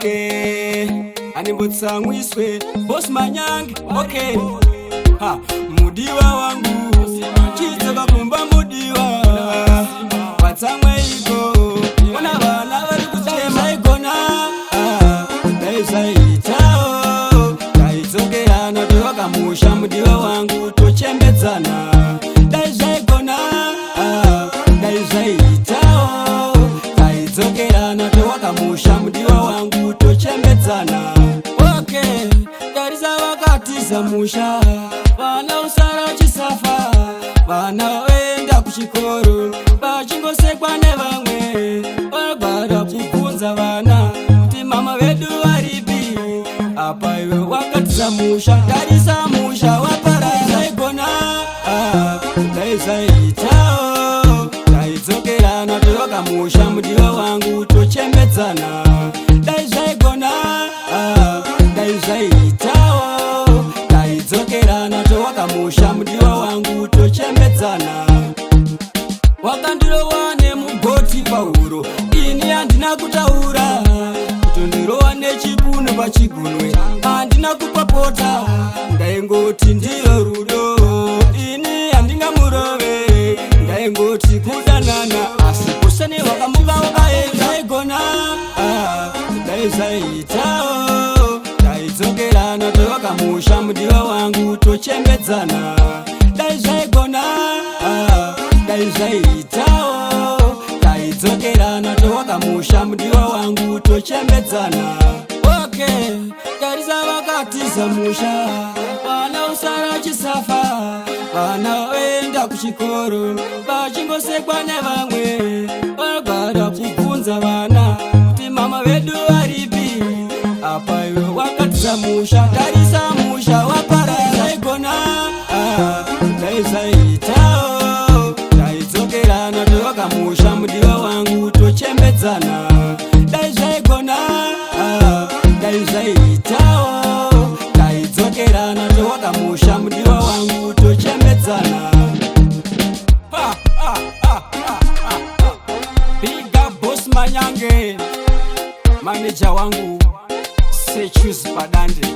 okay animbutsamwiswe Boss Manyange okay mudiwa wangu chitsoka kumba mudiwa watsamwe iko ona bana bari kuchema igona daisaitao daitsokerana tokamusha mudiwa wangu tochembedzana daisaigona daisaitao daitsokerana tokamusha mudiwa wangu tochembedzana okay darisa wakati za musha vana usara chisafa vana wenda kuchikoro vachingosekwa nevamwe vagara kubvunza vana kuti mama vedu varipi apa iwe wakati za musha darisa musha waparara igona daisaitao daidzokerana tokamusha mudiwa wangu tochembedzana daisaigona daisaitao daidzokerana towakamusha mudiwa wangu tochembedzana wakandirowa nemugoti pahuro ini handina kutaura kutondirowa nechipunu pachigunwe handina kupapota ndaingoti ndiyo rudo ini handingamurove ndaingoti kudanana asi kuseni wakamuka wakaenda igona daisaitao daidzokerana towakamusha mudiwa wangu tochembedzana daisaigona daisaitao daidzokerana towakamusha mudiwa wangu tochembedzana okay darisa wakati za musha vana usara chisafa vana wenda kuchikoro vachingosekwa nevamwe vagara kubvunza vana kuti mama vedu varipi apa iwe wakati za musha darisa musha waparara igona daisaitao daidzokerana towakamusha mudiwa wangu tochembedzana daisaigona daisaitao daidzokerana towakamusha mudiwa wangu tochembedzana Big up Boss Manyange manager wangu Sechus Padande